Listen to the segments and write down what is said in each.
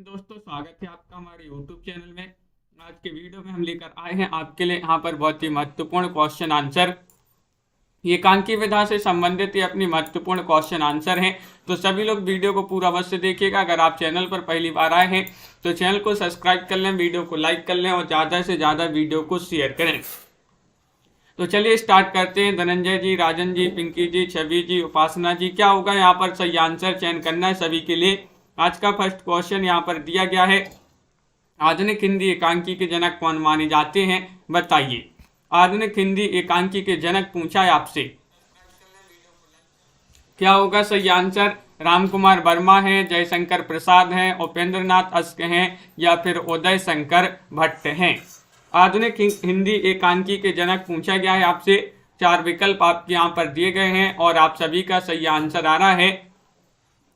दोस्तों, स्वागत है आपका हमारे YouTube चैनल में। आज के वीडियो में हम लेकर आए हैं आपके लिए यहाँ पर बहुत ही महत्वपूर्ण क्वेश्चन आंसर। एकांकी विधा से संबंधित ये अपनी महत्वपूर्ण क्वेश्चन आंसर हैं, तो सभी लोग वीडियो को पूरा अवश्य देखिएगा। अगर आप चैनल पर पहली बार आए हैं तो चैनल को सब्सक्राइब कर लें, वीडियो को लाइक कर लें और ज़्यादा से ज़्यादा वीडियो को शेयर करें। तो चलिए स्टार्ट करते हैं। धनंजय जी, राजन जी, पिंकी जी, छवि जी, उपासना जी, क्या होगा यहाँ पर सही आंसर चयन करना है सभी के लिए। आज का फर्स्ट क्वेश्चन यहाँ पर दिया गया है, आधुनिक हिंदी एकांकी के जनक कौन माने जाते हैं, बताइए। आधुनिक हिंदी एकांकी के जनक पूछा है आपसे, क्या होगा सही आंसर। राम कुमार वर्मा है, जयशंकर प्रसाद हैं, उपेंद्र नाथ अश्क हैं या फिर उदय शंकर भट्ट हैं। आधुनिक हिंदी एकांकी के जनक पूछा गया है आपसे। 4 विकल्प आपके यहाँ पर दिए गए हैं और आप सभी का सही आंसर आ रहा है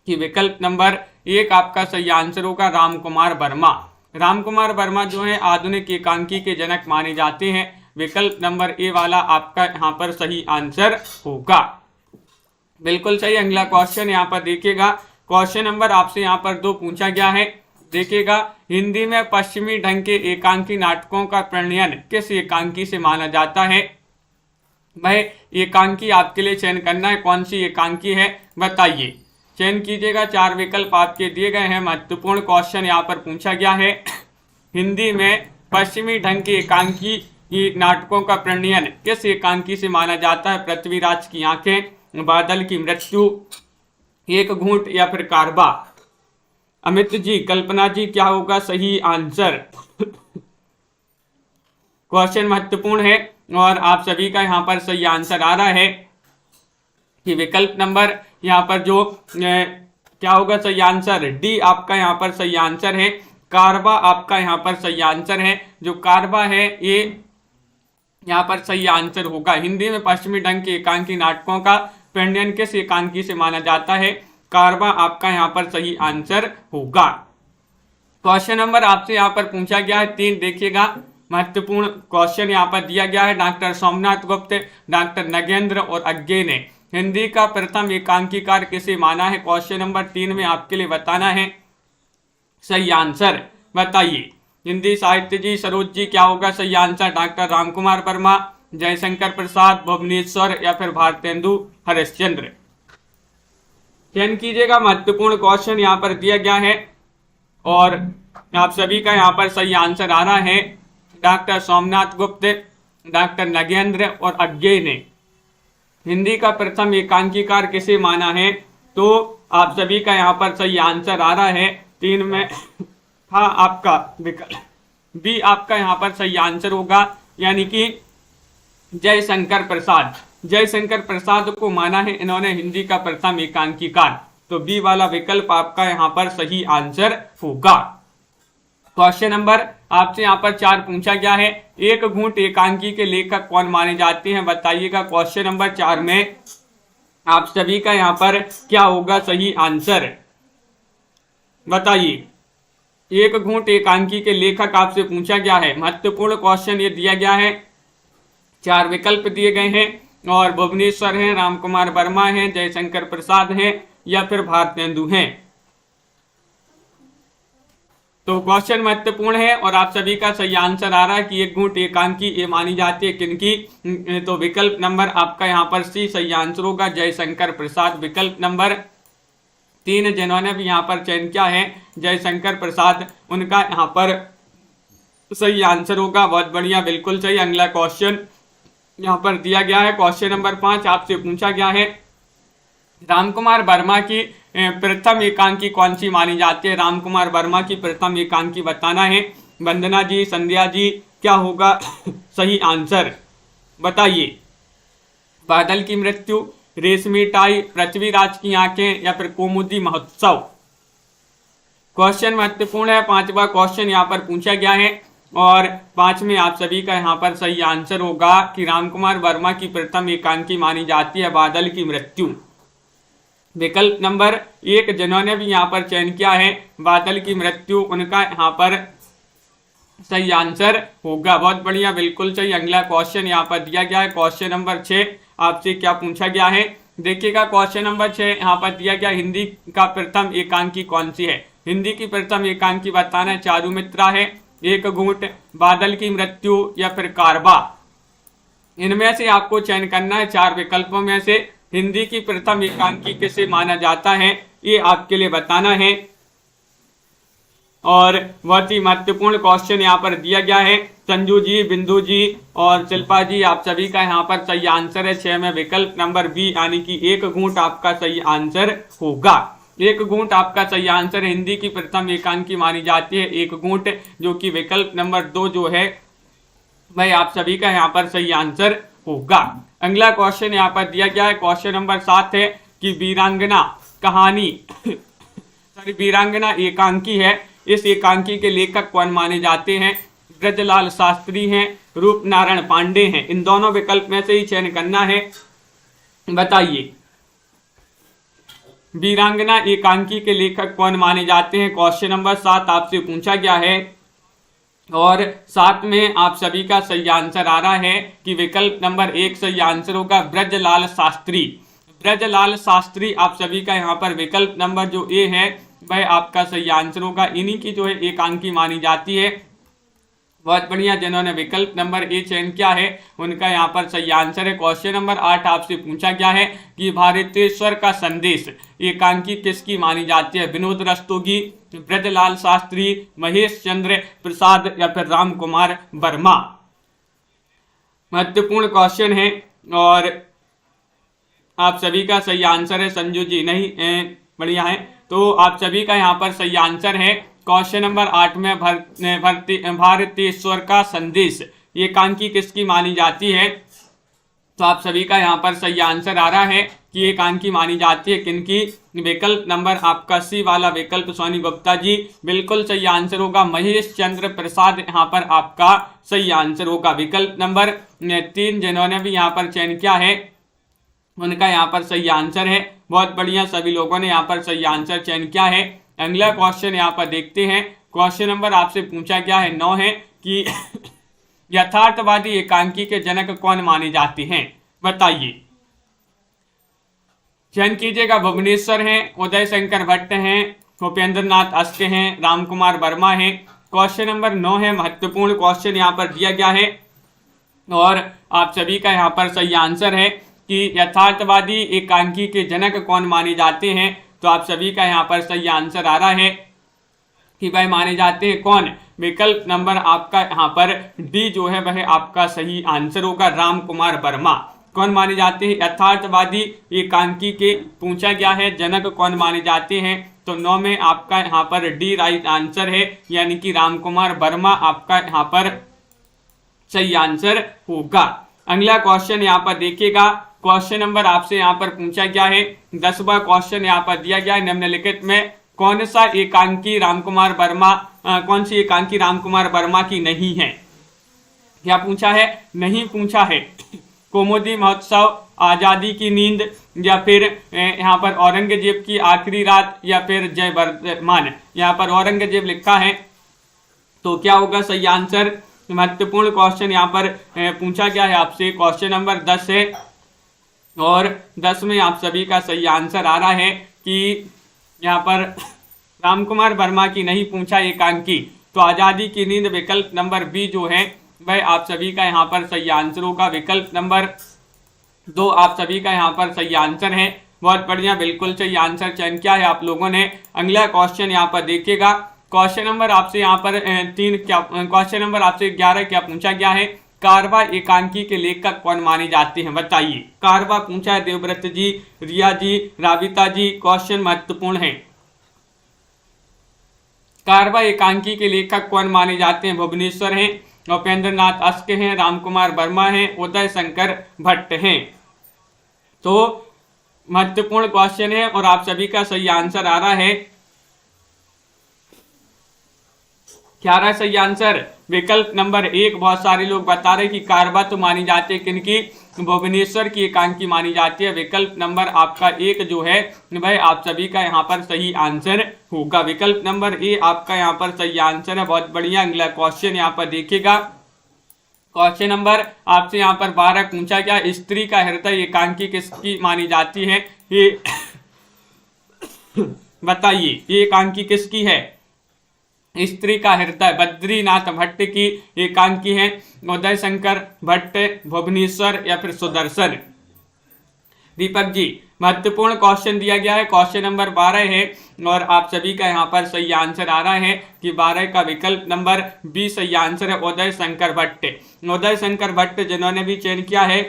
कि विकल्प नंबर 1 आपका सही आंसर होगा राम कुमार वर्मा। राम कुमार वर्मा जो है आधुनिक एकांकी के जनक माने जाते हैं। विकल्प नंबर ए वाला आपका यहाँ पर सही आंसर होगा। बिल्कुल सही। अगला क्वेश्चन यहाँ पर देखिएगा। क्वेश्चन नंबर आपसे यहाँ पर 2 पूछा गया है। देखिएगा, हिंदी में पश्चिमी ढंग के एकांकी नाटकों का प्रणयन किस एकांकी से माना जाता है। भाई एकांकी आपके लिए चयन करना है, कौन सी एकांकी है बताइए। चयन कीजिएगा। 4 विकल्प आपके दिए गए हैं। महत्वपूर्ण क्वेश्चन यहाँ पर पूछा गया है, हिंदी में पश्चिमी ढंग के एकांकी नाटकों का प्रणयन किस एकांकी से माना जाता है। पृथ्वीराज की आंखें, बादल की मृत्यु, एक घूंट या फिर कारबा। अमित जी, कल्पना जी, क्या होगा सही आंसर। क्वेश्चन महत्वपूर्ण है और आप सभी का यहाँ पर सही आंसर आ रहा है कि विकल्प नंबर यहाँ पर जो क्या होगा सही आंसर, डी आपका यहाँ पर सही आंसर है। कारबा आपका यहाँ पर सही आंसर है। जो कारबा है ये यहाँ पर सही आंसर होगा। हिंदी में पश्चिमी ढंग के एकांकी नाटकों का प्रणयन किस एकांकी से माना जाता है। कारबा आपका यहाँ पर सही आंसर होगा। क्वेश्चन नंबर आपसे यहाँ पर पूछा गया है 3। देखिएगा, महत्वपूर्ण क्वेश्चन यहाँ पर दिया गया है। डॉक्टर सोमनाथ गुप्त, डॉक्टर नगेंद्र और अज्ञे ने हिंदी का प्रथम एकांकीकार किसे माना है। क्वेश्चन नंबर 3 में आपके लिए बताना है सही आंसर, बताइए। हिंदी साहित्य जी, सरोज जी, क्या होगा सही आंसर। डॉक्टर राम कुमार वर्मा, जयशंकर प्रसाद, भुवनेश्वर या फिर भारतेंदु हरिश्चंद्र। चयन कीजिएगा। महत्वपूर्ण क्वेश्चन यहाँ पर दिया गया है और आप सभी का यहाँ पर सही आंसर आ रहा है डॉक्टर सोमनाथ गुप्त, डॉक्टर नगेंद्र और अज्ञे ने हिंदी का प्रथम एकांकीकार किसे माना है। तो आप सभी का यहाँ पर सही आंसर आ रहा है 3 में हाँ आपका विकल्प बी आपका यहाँ पर सही आंसर होगा, यानी कि जयशंकर प्रसाद। जयशंकर प्रसाद को माना है इन्होंने हिंदी का प्रथम एकांकीकार। तो बी वाला विकल्प आपका यहाँ पर सही आंसर होगा। क्वेश्चन नंबर आपसे यहाँ पर 4 पूछा गया है, एक घूंट एकांकी के लेखक कौन माने जाते हैं, बताइएगा। क्वेश्चन नंबर 4 में आप सभी का यहाँ पर क्या होगा सही आंसर, बताइए। एक घूंट एकांकी के लेखक आपसे पूछा गया है। महत्वपूर्ण क्वेश्चन ये दिया गया है। 4 विकल्प दिए गए हैं और भुवनेश्वर हैं, राम कुमार वर्मा हैं, जयशंकर प्रसाद हैं या फिर भारतेंदु हैं। तो क्वेश्चन महत्वपूर्ण है और आप सभी का सही आंसर आ रहा है कि एक घूंट एकांकी ये मानी जाती है किनकी। तो विकल्प नंबर आपका यहाँ पर सी सही आंसर होगा, जयशंकर प्रसाद। विकल्प नंबर 3 जिन्होंने भी यहाँ पर चयन किया है जयशंकर प्रसाद, उनका यहाँ पर सही आंसर होगा। बहुत बढ़िया, बिल्कुल सही। अगला क्वेश्चन यहाँ पर दिया गया है। क्वेश्चन नंबर 5 आपसे पूछा गया है, राम कुमार वर्मा की प्रथम एकांकी कौन सी मानी जाती है। राम कुमार वर्मा की प्रथम एकांकी बताना है। वंदना जी, संध्या जी, क्या होगा सही आंसर, बताइए। बादल की मृत्यु, रेशमी टाई, पृथ्वीराज की आंखें या फिर कौमुदी महोत्सव। क्वेश्चन महत्वपूर्ण है। 5वां क्वेश्चन यहाँ पर पूछा गया है और 5 में आप सभी का यहाँ पर सही आंसर होगा कि राम कुमार वर्मा की प्रथम एकांकी मानी जाती है बादल की मृत्यु। विकल्प नंबर 1 जिन्होंने भी यहाँ पर चयन किया है बादल की मृत्यु, उनका यहाँ पर सही आंसर होगा। बहुत बढ़िया, बिल्कुल सही। अगला क्वेश्चन यहाँ पर दिया गया है। क्वेश्चन नंबर 6 आपसे क्या पूछा गया है, देखिएगा। क्वेश्चन नंबर 6 यहाँ पर दिया गया, हिंदी का प्रथम एकांकी कौन सी है। हिंदी की प्रथम एकांकी बताना है, चारुमित्रा है, एक घूंट, बादल की मृत्यु या फिर कारबा। इनमें से आपको चयन करना है, चार विकल्पों में से हिंदी की प्रथम एकांकी किसे माना जाता है, ये आपके लिए बताना है। और बहुत ही महत्वपूर्ण क्वेश्चन यहाँ पर दिया गया है। संजू जी, बिंदु जी और शिल्पा जी, आप सभी का यहाँ पर सही आंसर है 6 में विकल्प नंबर बी, यानी कि एक घूंट आपका सही आंसर होगा। एक घूंट आपका सही आंसर है। हिंदी की प्रथम एकांकी मानी जाती है एक घूंट, जो कि विकल्प नंबर 2 जो है भाई आप सभी का यहाँ पर सही आंसर होगा। अगला क्वेश्चन यहाँ पर दिया गया है, क्वेश्चन नंबर 7 है कि वीरांगना कहानी वीरांगना एकांकी है, इस एकांकी के लेखक कौन माने जाते हैं? ब्रजलाल शास्त्री हैं, रूपनारायण पांडे हैं। इन दोनों विकल्प में से ही चयन करना है, बताइए। वीरांगना एकांकी के लेखक कौन माने जाते हैं? क्वेश्चन नंबर 7 आपसे पूछा गया है और 7 में आप सभी का सही आंसर आ रहा है कि विकल्प नंबर 1 सही आंसर होगा, ब्रजलाल शास्त्री। ब्रजलाल शास्त्री आप सभी का यहाँ पर विकल्प नंबर जो ए है वह आपका सही आंसर होगा। इन्हीं की जो है एकांकी मानी जाती है। बहुत बढ़िया, जिन्होंने विकल्प नंबर ए चयन किया है उनका यहाँ पर सही आंसर है। क्वेश्चन नंबर 8 आपसे पूछा गया है कि भारतेश्वर का संदेश एकांकी किसकी मानी जाती है? विनोद रस्तोगी, ब्रजलाल शास्त्री, महेश चंद्र प्रसाद या फिर राम कुमार वर्मा। महत्वपूर्ण क्वेश्चन है और आप सभी का सही आंसर है संजू जी, नहीं बढ़िया है। तो आप सभी का यहाँ पर सही आंसर है क्वेश्चन नंबर 8 में भारतेश्वर का संदेश एकांकी किसकी मानी जाती है? तो आप सभी का यहाँ पर सही आंसर आ रहा है कि एकांकी मानी जाती है किनकी? विकल्प नंबर आपका सी वाला विकल्प सोनी गुप्ता जी, बिल्कुल सही आंसर होगा। महेश चंद्र प्रसाद यहाँ पर आपका सही आंसर होगा। विकल्प नंबर 3 जिन्होंने भी यहाँ पर चयन किया है उनका यहाँ पर सही आंसर है। बहुत बढ़िया, सभी लोगों ने यहाँ पर सही आंसर चयन किया है। अगला क्वेश्चन यहाँ पर देखते हैं। क्वेश्चन नंबर आपसे पूछा गया है 9 है कि यथार्थवादी एकांकी के जनक कौन माने जाते हैं? बताइए। चयन कीजिएगा। भुवनेश्वर हैं, उदय शंकर भट्ट हैं, उपेंद्र नाथ अस्त हैं, राम कुमार वर्मा हैं। क्वेश्चन नंबर 9 है, महत्वपूर्ण क्वेश्चन यहाँ पर दिया गया है और आप सभी का यहाँ पर सही आंसर है कि यथार्थवादी एकांकी के जनक कौन माने जाते हैं? तो आप सभी का यहाँ पर सही आंसर आ रहा है कि भाई माने जाते हैं कौन? विकल्प नंबर आपका यहाँ पर डी जो है वह आपका सही आंसर होगा, राम कुमार वर्मा। कौन माने जाते हैं? यथार्थवादी एकांकी के पूछा गया है जनक कौन माने जाते हैं, तो 9 में आपका यहाँ पर डी राइट आंसर है, यानी कि राम कुमार वर्मा आपका यहाँ पर सही आंसर होगा। अगला क्वेश्चन यहाँ पर देखिएगा। क्वेश्चन नंबर आपसे यहाँ पर पूछा गया है 10वां क्वेश्चन यहाँ पर दिया गया है, निम्नलिखित में कौन सा एकांकी रामकुमार वर्मा कौन सी एकांकी रामकुमार वर्मा की नहीं है? क्या पूछा है? नहीं पूछा है। कौमुदी महोत्सव, आजादी की नींद या फिर यहाँ पर औरंगजेब की आखिरी रात या फिर जय वर्धमान। यहाँ पर औरंगजेब लिखा है, तो क्या होगा सही आंसर? महत्वपूर्ण क्वेश्चन यहाँ पर पूछा गया है आपसे। क्वेश्चन नंबर 10 है और 10 में आप सभी का सही आंसर आ रहा है कि यहाँ पर रामकुमार वर्मा की नहीं पूछा एकांकी, तो आजादी की नींद विकल्प नंबर बी जो है वह आप सभी का यहाँ पर सही आंसर होगा। विकल्प नंबर 2 आप सभी का यहाँ पर सही आंसर है। बहुत बढ़िया, बिल्कुल सही आंसर चयन किया है आप लोगों ने। अगला क्वेश्चन यहाँ पर देखिएगा। क्वेश्चन नंबर आपसे यहाँ पर 3 क्या क्वेश्चन नंबर आपसे 11 क्या पूछा गया है? कारवा एकांकी के लेखक कौन माने जाते हैं? बताइए। कारवा पूछा है देवव्रत जी, रिया जी, राविता जी। क्वेश्चन महत्वपूर्ण है। कारवा एकांकी के लेखक कौन माने जाते हैं? भुवनेश्वर हैं, उपेंद्र नाथ अस्त हैं, राम कुमार वर्मा हैं, उदय शंकर भट्ट हैं। तो महत्वपूर्ण क्वेश्चन है और आप सभी का सही आंसर आ रहा है। क्या आ रहा है सही आंसर? विकल्प नंबर 1। बहुत सारे लोग बता रहे कि कारवा तो मानी जाती है किनकी? भुवनेश्वर की एकांकी मानी जाती है। विकल्प नंबर आपका 1 जो है वह आप सभी का यहाँ पर सही आंसर होगा। विकल्प नंबर ए आपका यहाँ पर सही आंसर है। बहुत बढ़िया। अगला क्वेश्चन यहाँ पर देखिएगा। क्वेश्चन नंबर आपसे यहाँ पर 12 पूछा गया, स्त्री का हृदय एकांकी किसकी मानी जाती है? ये बताइए ये एकांकी किसकी है? स्त्री का हृदय बद्रीनाथ भट्ट की एकांकी है। उदय शंकर भट्ट, भुवनेश्वर या फिर सुदर्शन। दीपक जी महत्वपूर्ण क्वेश्चन दिया गया है, क्वेश्चन नंबर 12 है और आप सभी का यहाँ पर सही आंसर आ रहा है कि 12 का विकल्प नंबर बी सही आंसर है, उदय शंकर भट्ट। उदय शंकर भट्ट जिन्होंने भी चयन किया है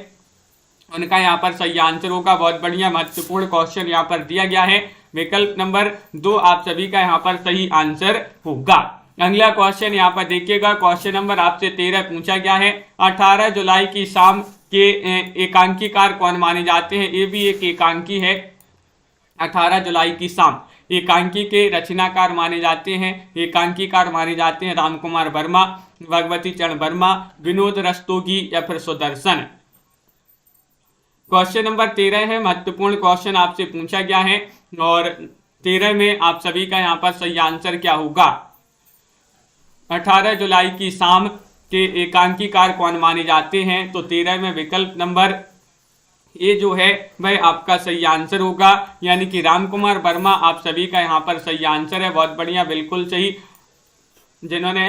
उनका यहाँ पर सही आंसर होगा। बहुत बढ़िया महत्वपूर्ण क्वेश्चन यहाँ पर दिया गया है, विकल्प नंबर 2 आप सभी का यहाँ पर सही आंसर होगा। अगला क्वेश्चन यहाँ पर देखिएगा, क्वेश्चन नंबर आपसे 13 पूछा गया है। 18 जुलाई की शाम के एकांकीकार कौन माने जाते हैं? ये भी एक एकांकी है। 18 जुलाई की शाम एकांकी के रचनाकार माने जाते हैं, एकांकीकार माने जाते हैं राम कुमार वर्मा, भगवती चरण वर्मा, विनोद रस्तोगी या फिर सुदर्शन। क्वेश्चन नंबर 13 है, महत्वपूर्ण क्वेश्चन आपसे पूछा गया है और 13 में आप सभी का यहाँ पर सही आंसर क्या होगा? 18 जुलाई की शाम के एकांकीकार कौन माने जाते हैं? तो 13 में विकल्प नंबर ए जो है वह आपका सही आंसर होगा, यानी कि राम कुमार वर्मा आप सभी का यहाँ पर सही आंसर है। बहुत बढ़िया, बिल्कुल सही। जिन्होंने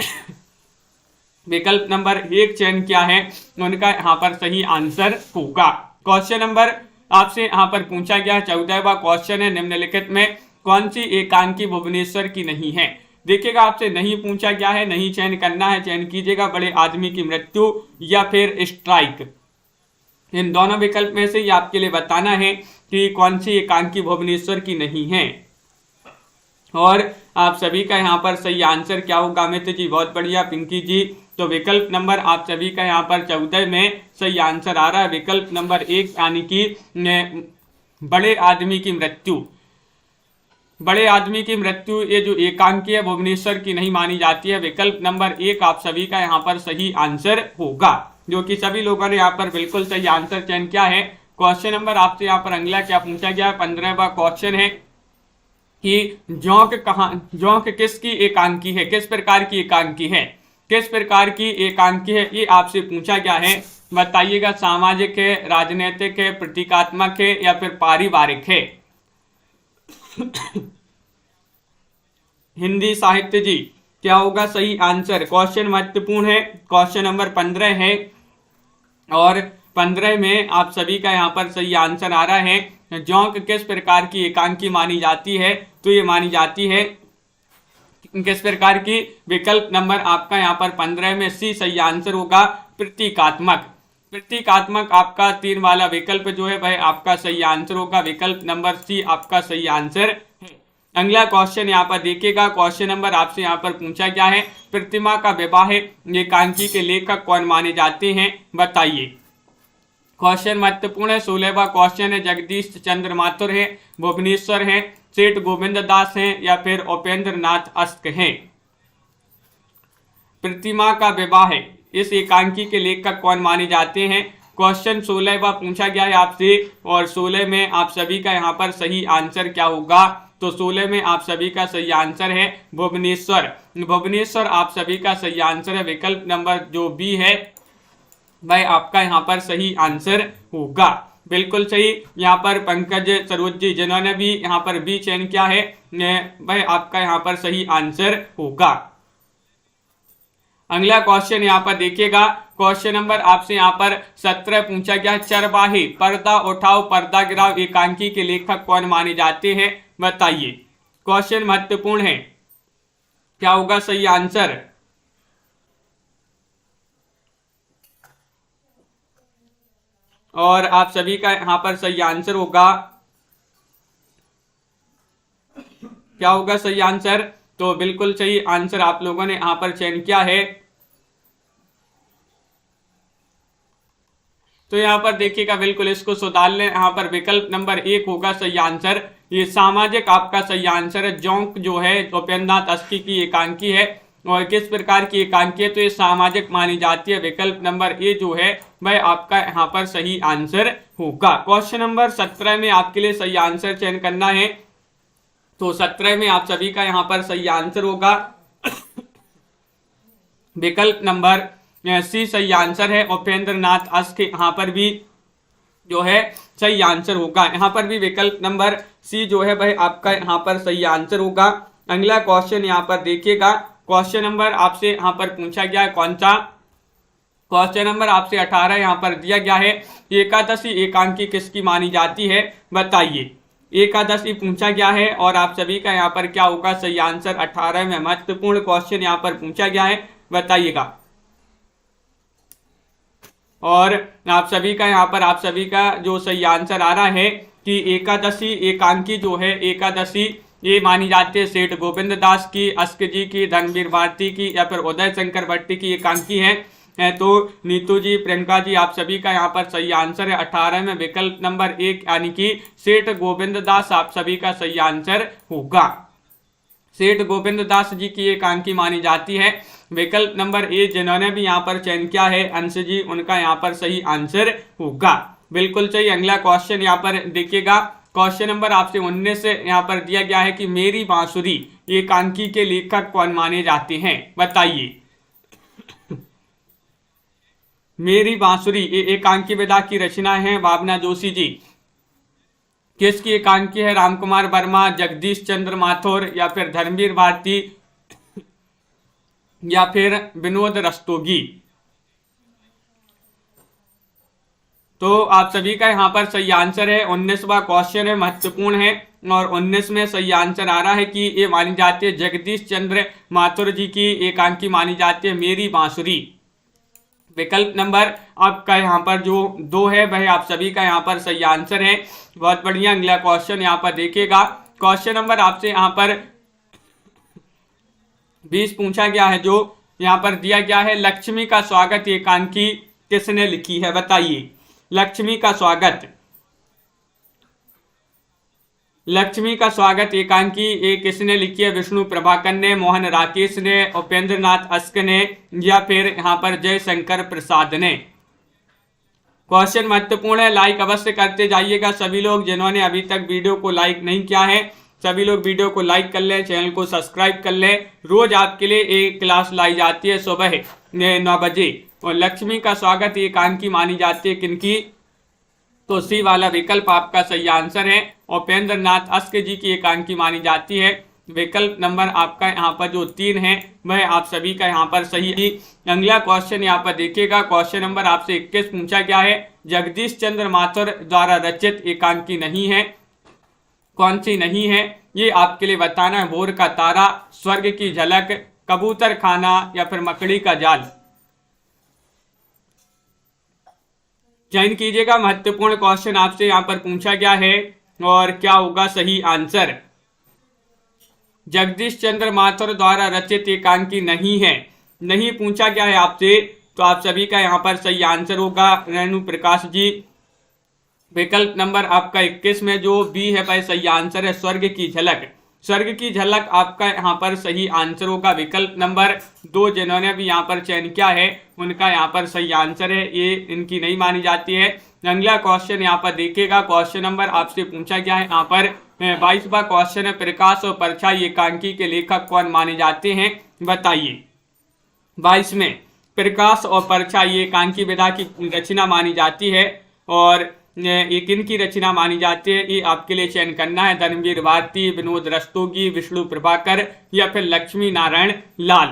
विकल्प नंबर 1 चयन किया है उनका यहाँ पर सही आंसर होगा। क्वेश्चन नंबर आपसे यहाँ पर पूछा गया 14वां क्वेश्चन है, निम्नलिखित में कौन सी एकांकी भुवनेश्वर की नहीं है? देखिएगा आपसे नहीं पूछा गया है, नहीं चयन करना है, चयन कीजिएगा बड़े आदमी की मृत्यु या फिर स्ट्राइक। इन दोनों विकल्प में से ही आपके लिए बताना है कि कौन सी एकांकी भुवनेश्वर की नहीं है और आप सभी का यहाँ पर सही आंसर क्या होगा? अमित जी बहुत बढ़िया, पिंकी जी तो विकल्प नंबर आप सभी का यहाँ पर 14 में सही आंसर आ रहा है, विकल्प नंबर 1 यानी कि बड़े आदमी की मृत्यु। बड़े आदमी की मृत्यु ये जो एकांकी है भुवनेश्वर की नहीं मानी जाती है, विकल्प नंबर 1 आप सभी का यहाँ पर सही आंसर होगा, जो कि सभी लोगों ने यहाँ पर बिल्कुल सही आंसर चयन किया है। क्वेश्चन नंबर आपसे यहाँ पर अगला क्या पूछा गया है? 15वां क्वेश्चन है कि जोंक किसकी एकांकी है? किस प्रकार की एकांकी है? किस प्रकार की एकांकी है ये आपसे पूछा गया है। बताइएगा, सामाजिक है, राजनीतिक है, प्रतीकात्मक है या फिर पारिवारिक है? हिंदी साहित्य जी क्या होगा सही आंसर? क्वेश्चन महत्वपूर्ण है, क्वेश्चन नंबर 15 है और 15 में आप सभी का यहाँ पर सही आंसर आ रहा है। जोंक किस प्रकार की एकांकी मानी जाती है? तो ये मानी जाती है किस प्रकार की? विकल्प नंबर आपका यहाँ पर 15 में सी सही आंसर होगा, प्रतीकात्मक। प्रतीकात्मक आपका 3 वाला विकल्प जो है वह आपका सही आंसर होगा, विकल्प नंबर सी आपका सही आंसर है। अगला क्वेश्चन यहाँ पर देखिएगा, क्वेश्चन नंबर आपसे यहाँ पर पूछा गया है, प्रतिमा का विवाह एकांकी के लेखक कौन माने जाते हैं? बताइए। क्वेश्चन महत्वपूर्ण है। 16वां क्वेश्चन है, जगदीश चंद्र माथुर है, भुवनेश्वर है, सेठ गोविंद दास हैं या फिर उपेंद्र नाथ अस्क हैं? प्रतिमा का विवाह इस एकांकी के लेखक कौन माने जाते हैं? क्वेश्चन 16वां पूछा गया है आपसे और 16 में आप सभी का यहाँ पर सही आंसर क्या होगा? तो 16 में आप सभी का सही आंसर है भुवनेश्वर। भुवनेश्वर आप सभी का सही आंसर है, विकल्प नंबर जो बी है वह आपका यहाँ पर सही आंसर होगा, बिल्कुल सही। यहाँ पर पंकज सरोज जी जिन्होंने भी यहाँ पर बी चयन किया है वह आपका यहाँ पर सही आंसर होगा। अगला क्वेश्चन यहाँ पर देखिएगा, क्वेश्चन नंबर आपसे यहाँ पर 17 पूछा गया, चरवाहे पर्दा उठाओ पर्दा गिराओ एकांकी के लेखक कौन माने जाते हैं? बताइए। क्वेश्चन महत्वपूर्ण है, क्या होगा सही आंसर? और आप सभी का यहाँ पर सही आंसर होगा, क्या होगा सही आंसर? तो बिल्कुल सही आंसर आप लोगों ने यहाँ पर चयन किया है। तो यहाँ पर देखिएगा, बिल्कुल इसको सुधार लें, यहाँ पर विकल्प नंबर 1 होगा सही आंसर। ये सामाजिक आपका सही आंसर है। जोंक जो है उपेंद्र नाथ अस्की की एकांकी है और किस प्रकार की एकांकी है? तो ये सामाजिक मानी जाती है, विकल्प नंबर ए जो है वह आपका यहाँ पर सही आंसर होगा। क्वेश्चन नंबर 17 में आपके लिए सही आंसर चयन करना है, तो 17 में आप सभी का यहाँ पर सही आंसर होगा, विकल्प नंबर सी सही आंसर है। उपेंद्र नाथ अस्क यहाँ पर भी जो है सही आंसर होगा। यहाँ पर भी विकल्प नंबर सी जो है वह आपका यहाँ पर सही आंसर होगा। अगला क्वेश्चन यहाँ पर देखिएगा, क्वेश्चन नंबर आपसे यहाँ पर पूछा गया है कौन सा, क्वेश्चन नंबर आपसे 18 यहाँ पर दिया गया है, एकादशी एकांकी किसकी मानी जाती है बताइए। एकादशी पूछा गया है और आप सभी का यहाँ पर क्या होगा सही आंसर। 18 में महत्वपूर्ण क्वेश्चन यहाँ पर पूछा गया है, बताइएगा। और आप सभी का यहाँ पर आप सभी का जो सही आंसर आ रहा है कि एकादशी एकांकी जो है, एकादशी ये मानी जाती है सेठ गोविंद दास की, अस्क जी की, धर्मवीर भारती की या फिर उदय शंकर भट्टी की एकांकी है। तो नीतू जी, प्रियंका जी, आप सभी का यहाँ पर सही आंसर है 18 में विकल्प नंबर 1 यानी कि सेठ गोविंद दास आप सभी का सही आंसर होगा। सेठ गोविंद दास जी की एकांकी मानी जाती है। विकल्प नंबर ए जिन्होंने भी यहाँ पर चयन किया है अंश जी, उनका यहाँ पर सही आंसर होगा, बिल्कुल सही। अगला क्वेश्चन यहाँ पर देखिएगा, क्वेश्चन नंबर आपसे 19 से यहाँ पर दिया गया है कि मेरी बांसुरी एकांकी के लेखक कौन माने जाते हैं बताइए। मेरी बांसुरी एकांकी विधा की रचना है भावना जोशी जी, किसकी एकांकी है, रामकुमार वर्मा, जगदीश चंद्र माथुर या फिर धर्मवीर भारती या फिर विनोद रस्तोगी। तो आप सभी का यहाँ पर सही आंसर है। 19वां क्वेश्चन है, महत्वपूर्ण है और 19 में सही आंसर आ रहा है कि ये मानी जाती है जगदीश चंद्र माथुर जी की एकांकी मानी जाती है मेरी बांसुरी। विकल्प नंबर आपका यहाँ पर जो 2 है वह आप सभी का यहाँ पर सही आंसर है, बहुत बढ़िया। अगला क्वेश्चन यहाँ पर देखिएगा, क्वेश्चन नंबर आपसे यहाँ पर 20 पूछा गया है, जो यहाँ पर दिया गया है लक्ष्मी का स्वागत एकांकी किसने लिखी है बताइए। लक्ष्मी का स्वागत, लक्ष्मी का स्वागत एकांकी ये किसने लिखी है, विष्णु प्रभाकर ने, मोहन राकेश ने, उपेंद्र नाथ अस्क ने या फिर यहाँ पर जयशंकर प्रसाद ने। क्वेश्चन महत्वपूर्ण है, लाइक अवश्य करते जाइएगा सभी लोग। जिन्होंने अभी तक वीडियो को लाइक नहीं किया है सभी लोग वीडियो को लाइक कर लें, चैनल को सब्सक्राइब कर लें। रोज आपके लिए एक क्लास लाई जाती है सुबह 9 बजे और लक्ष्मी का स्वागत एकांकी मानी जाती है किनकी, तो सी वाला विकल्प आपका सही आंसर है। उपेंद्र नाथ अस्क जी की एकांकी मानी जाती है। विकल्प नंबर आपका यहाँ पर जो 3 है वह आप सभी का यहाँ पर सही है। अगला क्वेश्चन यहाँ पर देखिएगा, क्वेश्चन नंबर आपसे 21 पूछा गया है, जगदीश चंद्र माथुर द्वारा रचित एकांकी नहीं है, कौन सी नहीं है ये आपके लिए बताना है। भोर का तारा, स्वर्ग की झलक, कबूतर खाना या फिर मकड़ी का जाल। चयन कीजिएगा, महत्वपूर्ण क्वेश्चन आपसे यहाँ पर पूछा गया है और क्या होगा सही आंसर। जगदीश चंद्र माथुर द्वारा रचित एकांकी नहीं है, नहीं पूछा गया है आपसे, तो आप सभी का यहाँ पर सही आंसर होगा रेणु प्रकाश जी। विकल्प नंबर आपका 21 में जो बी है वह सही आंसर है, स्वर्ग की झलक। स्वर्ग की झलक आपका यहाँ पर सही आंसर होगा। विकल्प नंबर 2 जिन्होंने भी यहाँ पर चयन किया है उनका यहाँ पर सही आंसर है, ये इनकी नहीं मानी जाती है। अगला क्वेश्चन यहाँ पर देखिएगा, क्वेश्चन नंबर आपसे पूछा गया है यहाँ पर 22वां क्वेश्चन है, प्रकाश और परछाई एकांकी के लेखक कौन माने जाते हैं बताइए। 22 में प्रकाश और परछाई एकांकी विधा की रचना मानी जाती है और ये किनकी रचना मानी जाती है ये आपके लिए चयन करना है। धर्मवीर भारती, विनोद रस्तोगी, विष्णु प्रभाकर या फिर लक्ष्मी नारायण लाल।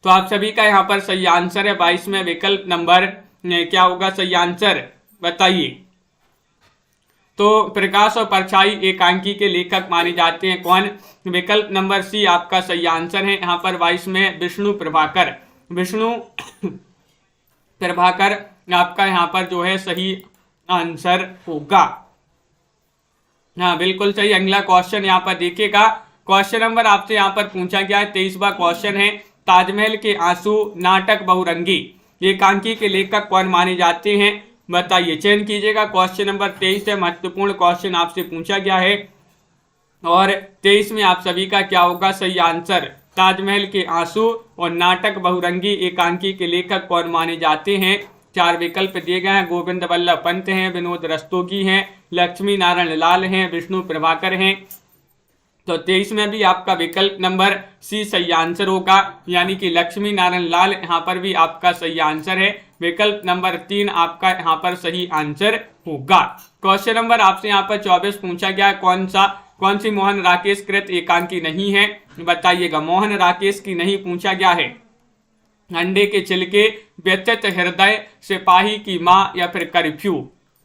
तो आप सभी का यहाँ पर सही आंसर है 22 में विकल्प नंबर क्या होगा सही आंसर बताइए। तो प्रकाश और परछाई एकांकी के लेखक माने जाते हैं कौन, विकल्प नंबर सी आपका सही आंसर है। यहाँ पर 22 में विष्णु प्रभाकर, विष्णु प्रभाकर आपका यहाँ पर जो है सही आंसर होगा। हाँ बिल्कुल सही। अगला क्वेश्चन यहाँ पर देखिएगा, क्वेश्चन नंबर आपसे यहाँ पर पूछा गया है 23वां क्वेश्चन है, ताजमहल के आंसू नाटक बहुरंगी एकांकी के लेखक कौन माने जाते हैं बताइए। चयन कीजिएगा, क्वेश्चन नंबर 23 है, महत्वपूर्ण क्वेश्चन आपसे पूछा गया है और 23 में आप सभी का क्या होगा सही आंसर। ताजमहल के आंसू और नाटक बहुरंगी एकांकी के लेखक कौन माने जाते हैं। 4 विकल्प दिए गए हैं, गोविंद वल्लभ पंत हैं, विनोद रस्तोगी हैं, लक्ष्मी नारायण लाल हैं, विष्णु प्रभाकर हैं। तो 23 में भी आपका विकल्प नंबर सी सही आंसर होगा, यानी कि लक्ष्मी नारायण लाल यहाँ पर भी आपका सही आंसर है। विकल्प नंबर 3 आपका यहाँ पर सही आंसर होगा। क्वेश्चन नंबर आपसे यहाँ पर 24 पूछा गया, कौन सी मोहन राकेश कृत एकांकी नहीं है, बताइएगा। मोहन राकेश की नहीं पूछा गया है। अंडे के छिलके, व्यथित हृदय, सिपाही की मां या फिर कर्फ्यू,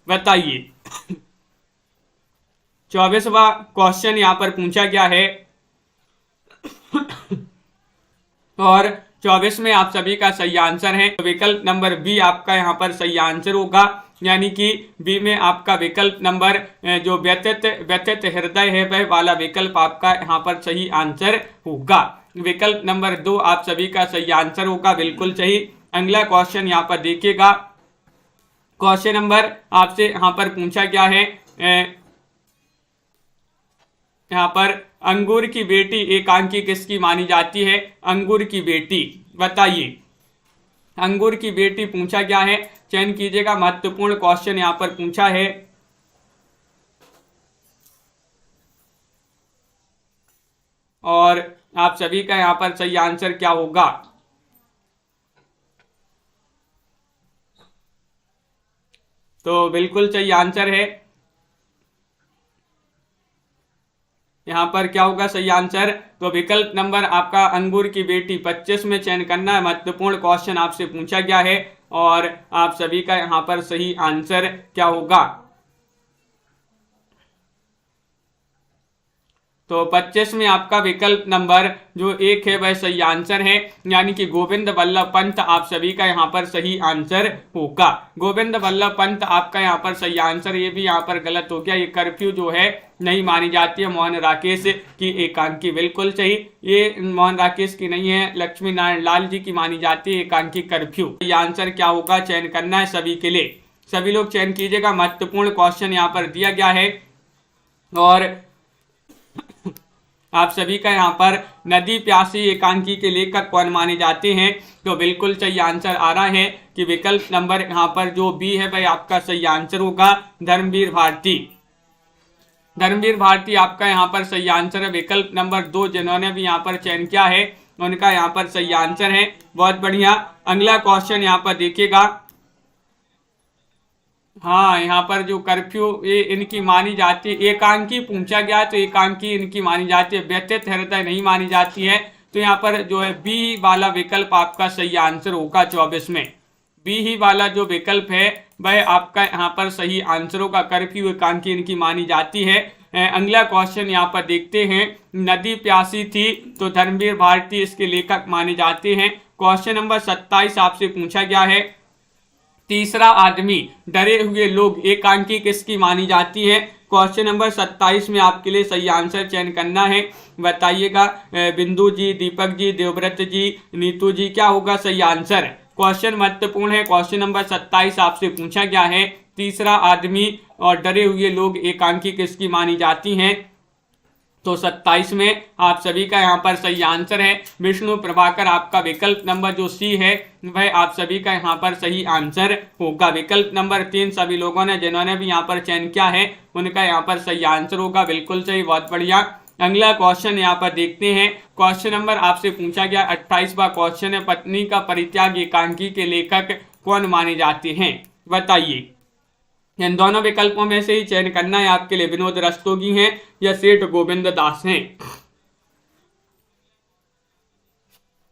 बताइए। 24वां क्वेश्चन यहाँ पर पूछा गया है और 24 में आप सभी का सही आंसर है विकल्प नंबर बी आपका यहाँ पर सही आंसर होगा, यानी कि बी में आपका विकल्प नंबर जो व्यथित हृदय है वह वाला विकल्प आपका यहाँ पर सही आंसर होगा। विकल्प नंबर 2 आप सभी का सही आंसर होगा, बिल्कुल सही। अगला क्वेश्चन यहाँ पर देखिएगा। क्वेश्चन नंबर आपसे यहाँ पर पूछा गया है, यहाँ पर अंगूर की बेटी एकांकी किसकी मानी जाती है, अंगूर की बेटी, बताइए। अंगूर की बेटी पूछा गया है, चयन कीजिएगा। महत्वपूर्ण क्वेश्चन यहाँ पर पूछा है और आप सभी का यहाँ पर सही आंसर क्या होगा। तो बिल्कुल सही आंसर है, यहाँ पर क्या होगा सही आंसर। तो विकल्प नंबर आपका अंगूर की बेटी 25 में चयन करना है। महत्वपूर्ण क्वेश्चन आपसे पूछा गया है और आप सभी का यहाँ पर सही आंसर क्या होगा। तो 25 में आपका विकल्प नंबर जो 1 है वह सही आंसर है, यानी कि गोविंद वल्लभ पंत आप सभी का यहाँ पर सही आंसर होगा। गोविंद वल्लभ पंत आपका यहाँ पर सही आंसर, ये भी यहाँ पर गलत हो गया। ये कर्फ्यू जो है नहीं मानी जाती है मोहन राकेश की एकांकी, बिल्कुल सही। ये मोहन राकेश की नहीं है, लक्ष्मी नारायण लाल जी की मानी जाती है एकांकी कर्फ्यू। ये आंसर क्या होगा चयन करना है सभी के लिए, सभी लोग चयन कीजिएगा। महत्वपूर्ण क्वेश्चन यहाँ पर दिया गया है और आप सभी का यहाँ पर नदी प्यासी एकांकी के लेखक कौन माने जाते हैं। तो बिल्कुल सही आंसर आ रहा है कि विकल्प नंबर यहाँ पर जो बी है वह आपका सही आंसर होगा, धर्मवीर भारती। धर्मवीर भारती आपका यहाँ पर सही आंसर है। विकल्प नंबर 2 जिन्होंने भी यहाँ पर चयन किया है उनका यहाँ पर सही आंसर है, बहुत बढ़िया। अगला क्वेश्चन यहाँ पर देखिएगा। हाँ, यहाँ पर जो कर्फ्यू ये इनकी मानी जाती है, एकांकी पूछा गया तो एकांकी इनकी मानी जाती है, व्यथित हृदय नहीं मानी जाती है। तो यहाँ पर जो है बी वाला विकल्प आपका सही आंसर होगा। 24 में बी ही वाला जो विकल्प है वह आपका यहाँ पर सही आंसर होगा। कर्फ्यू एकांकी इनकी मानी जाती है। अगला क्वेश्चन यहाँ पर देखते हैं। नदी प्यासी थी तो धर्मवीर भारती इसके लेखक माने जाते हैं। क्वेश्चन नंबर 27 आपसे पूछा गया है। तीसरा आदमी, डरे हुए लोग एकांकी किसकी मानी जाती है। क्वेश्चन नंबर 27 में आपके लिए सही आंसर चयन करना है, बताइएगा। बिंदु जी, दीपक जी, देवव्रत जी, नीतू जी, क्या होगा सही आंसर। क्वेश्चन महत्वपूर्ण है। क्वेश्चन नंबर 27 आपसे पूछा गया है, तीसरा आदमी और डरे हुए लोग एकांकी किसकी मानी जाती हैं। तो 27 में आप सभी का यहाँ पर सही आंसर है विष्णु प्रभाकर। आपका विकल्प नंबर जो सी है वह आप सभी का यहाँ पर सही आंसर होगा। विकल्प नंबर 3 सभी लोगों ने जिन्होंने भी यहाँ पर चयन किया है उनका यहाँ पर सही आंसर होगा, बिल्कुल सही, बहुत बढ़िया। अगला क्वेश्चन यहाँ पर देखते हैं। क्वेश्चन नंबर आपसे पूछा गया 28वां क्वेश्चन है, पत्नी का परित्याग एकांकी के लेखक कौन माने जाते हैं, बताइए। इन दोनों विकल्पों में से ही चयन करना है आपके लिए। विनोद रस्तोगी हैं या सेठ गोविंद दास हैं,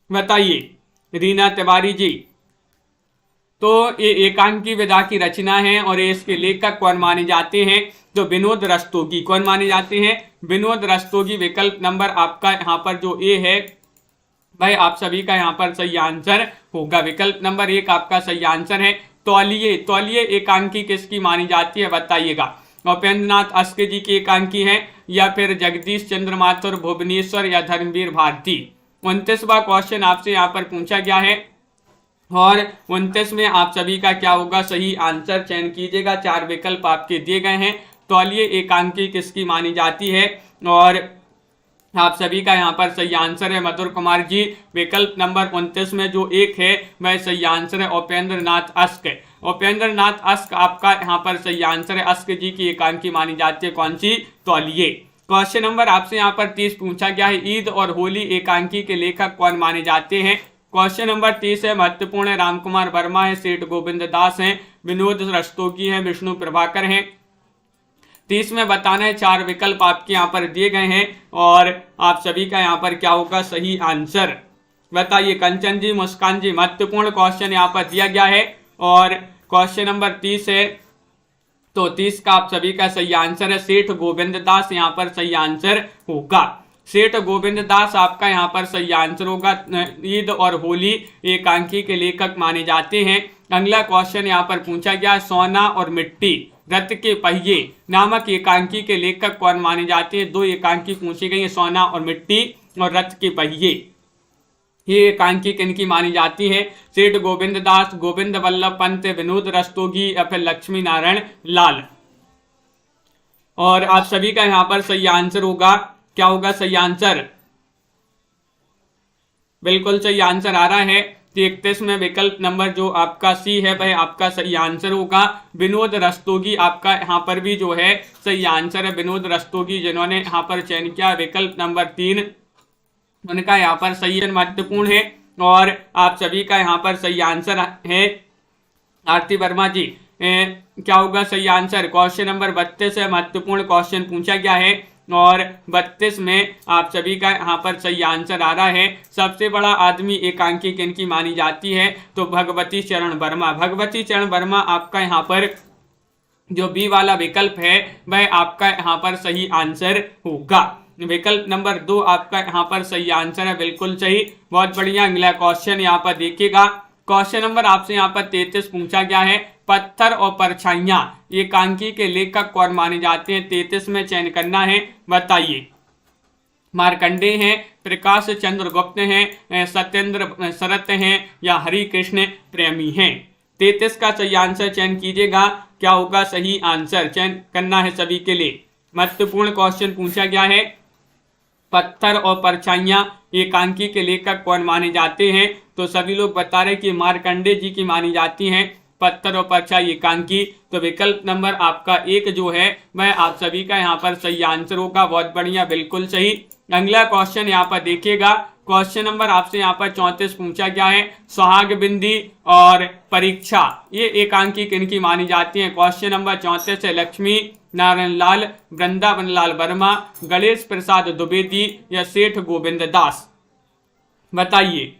बताइए। रीना तिवारी जी। तो ये एकांकी विधा की रचना है और ये इसके लेखक कौन माने जाते हैं। तो विनोद रस्तोगी कौन माने जाते हैं, विनोद रस्तोगी। विकल्प नंबर आपका यहाँ पर जो ए है भाई आप सभी का यहाँ पर सही आंसर होगा। विकल्प नंबर 1 आपका सही आंसर है। तौलिए एकांकी किसकी मानी जाती है, बताइएगा। उपेंद्रनाथ अस्के जी की एकांकी है या फिर जगदीश चंद्र माथुर, भुवनेश्वर या धर्मवीर भारती। 29वां क्वेश्चन आपसे यहाँ पर पूछा गया है और 29 में आप सभी का क्या होगा सही आंसर, चयन कीजिएगा। 4 विकल्प आपके दिए गए हैं। तौलिए एकांकी किसकी मानी जाती है और आप सभी का यहाँ पर सही आंसर है मधुर कुमार जी। विकल्प नंबर 29 में जो 1 है वह सही आंसर है उपेंद्र नाथ अस्क। उपेंद्र नाथ अस्क आपका यहाँ पर सही आंसर है। अस्क जी की एकांकी मानी जाती है कौन सी, तौलिए। क्वेश्चन नंबर आपसे यहाँ पर 30 पूछा गया है, ईद और होली एकांकी के लेखक कौन माने जाते हैं। क्वेश्चन नंबर 30 है, महत्वपूर्ण है, रामकुमार वर्मा है, सेठ गोविंद दास हैं, विनोद रस्तोगी हैं, विष्णु प्रभाकर हैं। 30 में बताना है, 4 विकल्प आपके यहाँ पर दिए गए हैं और आप सभी का यहाँ पर क्या होगा सही आंसर बताइए। कंचन जी, मुस्कान जी, महत्वपूर्ण क्वेश्चन यहाँ पर दिया गया है और क्वेश्चन नंबर 30 है, तो 30 का आप सभी का सही आंसर है सेठ गोविंद दास, यहाँ पर सही आंसर होगा। सेठ गोविंद दास आपका यहाँ पर सही आंसर होगा। ईद और होली एकांकी के लेखक माने जाते हैं। अगला क्वेश्चन यहाँ पर पूछा गया, सोना और मिट्टी रथ के पहिए नामक एकांकी के लेखक कौन माने जाते हैं। 2 एकांकी पूछी गई है, सोना और मिट्टी और रथ के पहिए। ये एकांकी किनकी मानी जाती है। सेठ गोविंद दास, गोविंद वल्लभ पंत, विनोद रस्तोगी या फिर लक्ष्मी नारायण लाल। और आप सभी का यहाँ पर सही आंसर होगा, क्या होगा सही आंसर, बिल्कुल सही आंसर आ रहा है। 31 में विकल्प नंबर जो आपका सी है वह आपका सही आंसर होगा। विनोद रस्तोगी आपका यहाँ पर भी जो है सही आंसर है। विनोद रस्तोगी जिन्होंने यहाँ पर चयन किया विकल्प नंबर 3, उनका यहाँ पर सही महत्वपूर्ण है और आप सभी का यहाँ पर सही आंसर है। आरती वर्मा जी, क्या होगा सही आंसर। क्वेश्चन नंबर 32 है, महत्वपूर्ण क्वेश्चन पूछा गया है और 32 में आप सभी का यहाँ पर सही आंसर आ रहा है। सबसे बड़ा आदमी एकांकी किनकी मानी जाती है, तो भगवती चरण वर्मा। भगवती चरण वर्मा आपका यहाँ पर जो बी वाला विकल्प है वह आपका यहाँ पर सही आंसर होगा। विकल्प नंबर 2 आपका यहाँ पर सही आंसर है, बिल्कुल सही, बहुत बढ़िया। अगला क्वेश्चन यहाँ पर देखिएगा। क्वेश्चन नंबर आपसे यहाँ पर 33 पूछा गया है, पत्थर और परछाइयां एकांकी के लेखक कौन माने जाते हैं। 33 में चयन करना है, बताइए। मार्कंडेय हैं, प्रकाश चंद्र गुप्त हैं, सत्येंद्र शरत हैं या हरि कृष्ण प्रेमी हैं। 33 का सही आंसर चयन कीजिएगा, क्या होगा सही आंसर, चयन करना है सभी के लिए। महत्वपूर्ण क्वेश्चन पूछा गया है, पत्थर और परछाइयां एकांकी के लेखक कौन माने जाते हैं, तो सभी लोग बता रहे कि मार्कंडेय जी की मानी जाती हैं पत्थर और परछाई एकांकी। तो विकल्प नंबर आपका 1 जो है वह आप सभी का यहाँ पर सही आंसर होगा, बहुत बढ़िया, बिल्कुल सही। अगला क्वेश्चन यहाँ पर देखिएगा। क्वेश्चन नंबर आपसे यहाँ पर 34 पूछा गया है, सुहाग बिंदी और परीक्षा ये एकांकी किनकी मानी जाती है। क्वेश्चन नंबर 34 है, लक्ष्मी नारायण लाल, वृंदावन लाल वर्मा, गणेश प्रसाद द्विवेदी या सेठ गोविंद दास, बताइए।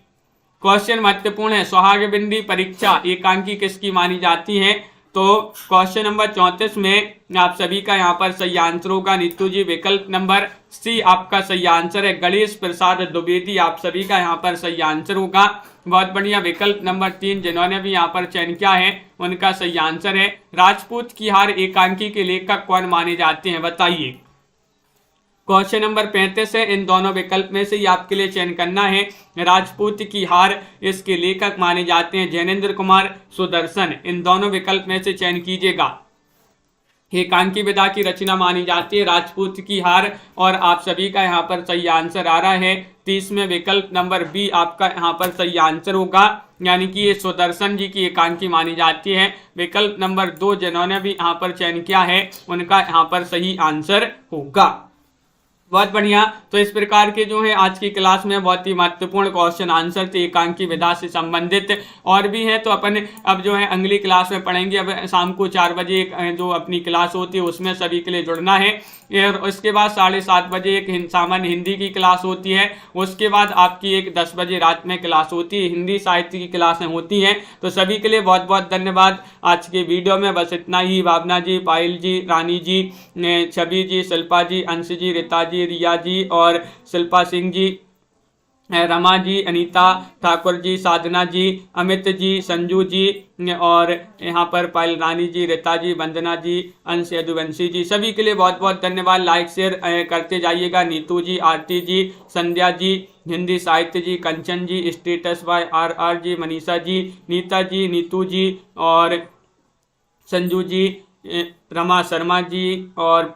क्वेश्चन महत्वपूर्ण है, सुहाग बिंदी परीक्षा एकांकी किसकी मानी जाती है। तो क्वेश्चन नंबर 34 में आप सभी का यहाँ पर सही आंसर होगा नीतू जी, विकल्प नंबर सी आपका सही आंसर है। गणेश प्रसाद द्विवेदी आप सभी का यहाँ पर सही आंसर होगा, बहुत बढ़िया। विकल्प नंबर 3 जिन्होंने भी यहाँ पर चयन किया है उनका सही आंसर है। राजपूत की हार एकांकी के लेखक कौन माने जाते हैं, बताइए। क्वेश्चन नंबर 35 है, इन दोनों विकल्प में से ही आपके लिए चयन करना है। राजपूत की हार इसके लेखक माने जाते हैं जैनेन्द्र कुमार, सुदर्शन, इन दोनों विकल्प में से चयन कीजिएगा। एकांकी विधा की रचना मानी जाती है राजपूत की हार और आप सभी का यहाँ पर सही आंसर आ रहा है 30 में विकल्प नंबर बी आपका यहाँ पर सही आंसर होगा, यानी कि ये सुदर्शन जी की एकांकी मानी जाती है। विकल्प नंबर 2 जिन्होंने भी यहाँ पर चयन किया है उनका यहाँ पर सही आंसर होगा, बहुत बढ़िया। तो इस प्रकार के जो है आज की क्लास में बहुत ही महत्वपूर्ण क्वेश्चन आंसर थे एकांकी विधा से संबंधित, और भी हैं तो अपन अब जो है अगली क्लास में पढ़ेंगे। अब शाम को 4 बजे जो अपनी क्लास होती है उसमें सभी के लिए जुड़ना है, और उसके बाद 7:30 बजे एक सामान्य हिंदी की क्लास होती है, उसके बाद आपकी एक 10 बजे रात में क्लास होती है, हिंदी साहित्य की क्लासें होती हैं। तो सभी के लिए बहुत बहुत धन्यवाद। आज के वीडियो में बस इतना ही। भावना जी, पायल जी, रानी जी, छवि जी, शिल्पा जी, अंश जी, रीता जी, रिया जी और शिल्पा सिंह जी, रमा जी, अनीता ठाकुर जी, साधना जी, अमित जी, संजू जी और यहाँ पर पायल रानी जी, रीता जी, वंदना जी, अंश यदुवंशी जी, सभी के लिए बहुत बहुत धन्यवाद। लाइक शेयर करते जाइएगा। नीतू जी, आरती जी, संध्या जी, हिंदी साहित्य जी, कंचन जी, स्टेटस बाय RR जी, मनीषा जी, नीता जी, नीतू जी और संजू जी, रमा शर्मा जी और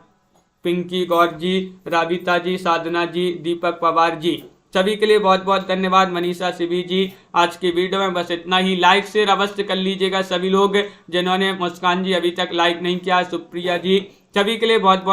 पिंकी गौर जी, राबिता जी, साधना जी, दीपक पवार जी, सभी के लिए बहुत बहुत धन्यवाद। मनीषा सिबी जी, आज की वीडियो में बस इतना ही। लाइक शेयर अवश्य कर लीजिएगा सभी लोग, जिन्होंने, मुस्कान जी अभी तक लाइक नहीं किया, सुप्रिया जी, सभी के लिए बहुत बहुत